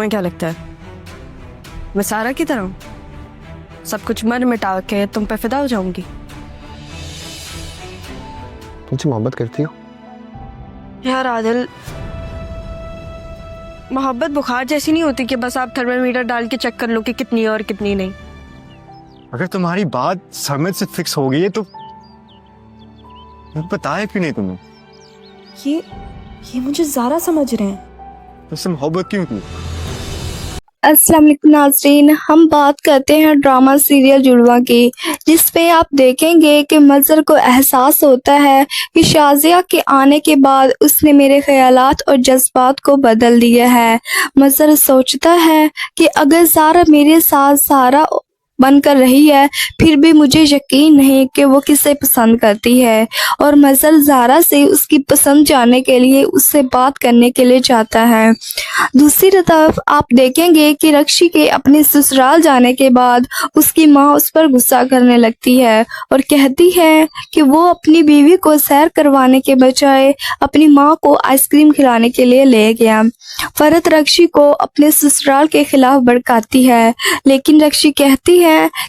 तुम्हें क्या लगता है मैं सारा की तरह हूँ? सब कुछ मर मिटा के तुम पे फिदा हो जाऊंगी? तुमसे मोहब्बत करती हो? यार आदिल, मोहब्बत बुखार जैसी नहीं होती कि बस आप थर्मामीटर डाल के चेक कर लो कि कितनी है और कितनी नहीं। अगर तुम्हारी बात समझ से फिक्स हो गई है तो बताया क्यों नहीं तुम्हें? ये मुझे ज़ारा समझ रहे हैं। तुमसे मोहब्बत क्यों की? अस्सलाम वालेकुम नाज़रीन, हम बात करते हैं ड्रामा सीरियल जुड़वा की, जिस पे आप देखेंगे कि मज़हर को एहसास होता है कि शाज़िया के आने के बाद उसने मेरे ख़यालात और जज्बात को बदल दिया है। मज़हर सोचता है कि अगर ज़ारा मेरे साथ सारा बनकर रही है फिर भी मुझे यकीन नहीं कि वो किसे पसंद करती है, और मज़हर ज़ारा से उसकी पसंद जानने के लिए उससे बात करने के लिए जाता है। दूसरी तरफ आप देखेंगे कि रक्षी के अपने ससुराल जाने के बाद उसकी माँ उस पर गुस्सा करने लगती है और कहती है कि वो अपनी बीवी को सैर करवाने के बजाय अपनी माँ को आइसक्रीम खिलाने के लिए ले गया। फरहत रक्षी को अपने ससुराल के खिलाफ भड़काती है, लेकिन रक्षी कहती है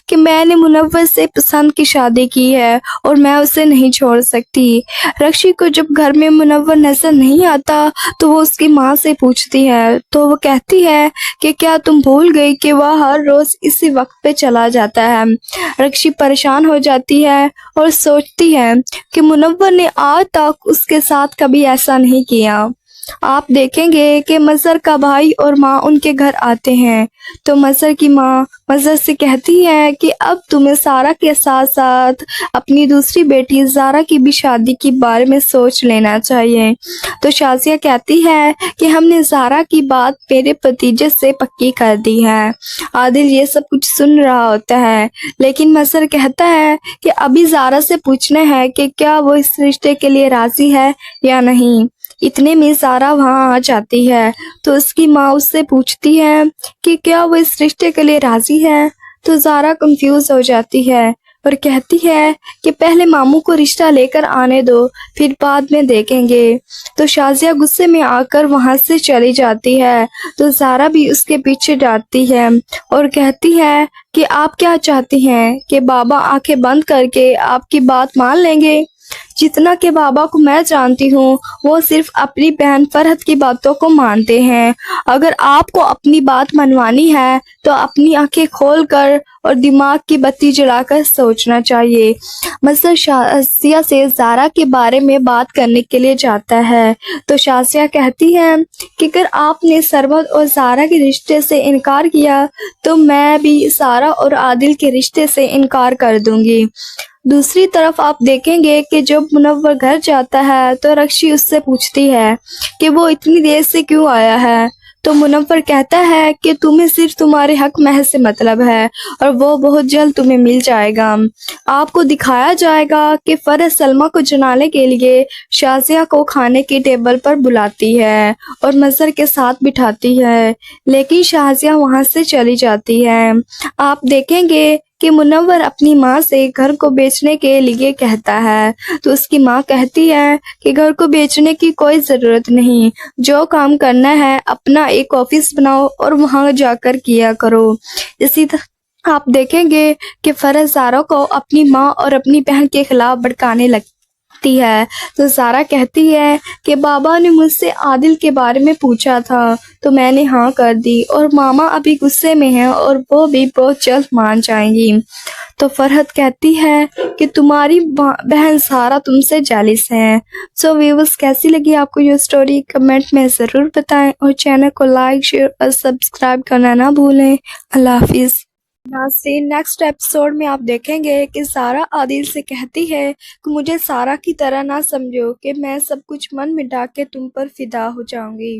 कि मैंने मुनव्वर से पसंद की शादी की है और मैं उसे नहीं छोड़ सकती। रक्षी को जब घर में मुनव्वर नजर नहीं आता तो वो उसकी माँ से पूछती है, तो वो कहती है कि क्या तुम भूल गई कि वह हर रोज इसी वक्त पे चला जाता है। रक्षी परेशान हो जाती है और सोचती है कि मुनव्वर ने आज तक उसके साथ कभी ऐसा नहीं किया। आप देखेंगे कि मज़हर का भाई और माँ उनके घर आते हैं, तो मज़हर की माँ मज़हर से कहती है कि अब तुम्हें सारा के साथ साथ अपनी दूसरी बेटी ज़ारा की भी शादी के बारे में सोच लेना चाहिए। तो शाज़िया कहती है कि हमने ज़ारा की बात मेरे भतीजे से पक्की कर दी है। आदिल ये सब कुछ सुन रहा होता है, लेकिन मज़हर कहता है कि अभी ज़ारा से पूछना है कि क्या वो इस रिश्ते के लिए राज़ी है या नहीं। इतने में ज़ारा वहाँ आ जाती है, तो उसकी माँ उससे पूछती है कि क्या वो इस रिश्ते के लिए राज़ी है। तो ज़ारा कंफ्यूज हो जाती है और कहती है कि पहले मामू को रिश्ता लेकर आने दो, फिर बाद में देखेंगे। तो शाज़िया गुस्से में आकर वहाँ से चली जाती है, तो ज़ारा भी उसके पीछे डांटती है और कहती है कि आप क्या चाहती हैं कि बाबा आंखें बंद करके आपकी बात मान लेंगे? जितना कि बाबा को मैं जानती हूँ वो सिर्फ अपनी बहन फरहत की बातों को मानते हैं। अगर आपको अपनी बात मनवानी है तो अपनी आंखें खोलकर और दिमाग की बत्ती जलाकर सोचना चाहिए। मज़हर शाज़िया से ज़ारा के बारे में बात करने के लिए जाता है, तो शाज़िया कहती है कि अगर आपने सरवत और ज़ारा के रिश्ते से इनकार किया तो मैं भी ज़ारा और आदिल के रिश्ते से इनकार कर दूंगी। दूसरी तरफ आप देखेंगे कि जब मुनव्वर घर जाता है तो रक्षी उससे पूछती है कि वो इतनी देर से क्यों आया है। तो मुनव्वर कहता है कि तुम्हें सिर्फ तुम्हारे हक महज से मतलब है और वो बहुत जल्द तुम्हें मिल जाएगा। आपको दिखाया जाएगा कि फरहत सलमा को जनाने के लिए शाज़िया को खाने की टेबल पर बुलाती है और मज़हर के साथ बिठाती है, लेकिन शाज़िया वहाँ से चली जाती है। आप देखेंगे कि मुनव्वर अपनी माँ से घर को बेचने के लिए कहता है, तो उसकी माँ कहती है कि घर को बेचने की कोई ज़रूरत नहीं, जो काम करना है अपना एक ऑफिस बनाओ और वहाँ जाकर किया करो। इसी तरह आप देखेंगे कि फरहत ज़ारा को अपनी माँ और अपनी बहन के खिलाफ भड़काने लगती है, तो ज़ारा कहती है कि बाबा ने मुझसे आदिल के बारे में पूछा था तो मैंने हाँ कर दी और मामा अभी गुस्से में हैं और वो भी बहुत जल्द मान जाएंगी। तो फरहत कहती है कि तुम्हारी बहन सारा तुमसे जेलिस है। सो व्यूअर्स, कैसी लगी आपको ये स्टोरी कमेंट में ज़रूर बताएं और चैनल को लाइक शेयर और सब्सक्राइब करना ना भूलें। अल्लाह हाफिज़। नाज़रीन, नेक्स्ट एपिसोड में आप देखेंगे कि सारा आदिल से कहती है कि मुझे सारा की तरह ना समझो कि मैं सब कुछ मन मिटा के तुम पर फिदा हो जाऊंगी।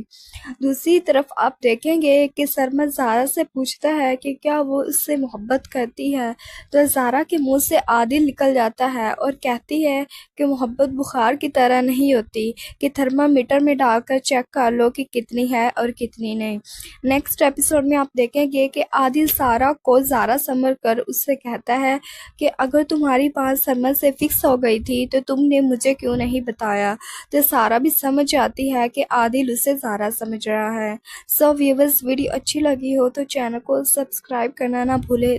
दूसरी तरफ आप देखेंगे कि सरमद ज़ारा से पूछता है कि क्या वो उससे मोहब्बत करती है, तो ज़ारा के मुंह से आदिल निकल जाता है और कहती है कि मोहब्बत बुखार की तरह नहीं होती कि थर्मामीटर में डालकर चेक कर लो कि कितनी है और कितनी नहीं। नेक्स्ट एपिसोड में आप देखेंगे कि आदिल सारा को زارا سمجھ کر اس سے کہتا ہے کہ اگر تمہاری بات سرمد سے فکس ہو گئی تھی تو تم نے مجھے کیوں نہیں بتایا. تو سارا بھی سمجھ جاتی ہے کہ عادل اسے زارا سمجھ رہا ہے. سو ویورز، ویڈیو اچھی لگی ہو تو چینل کو سبسکرائب کرنا نہ بھولے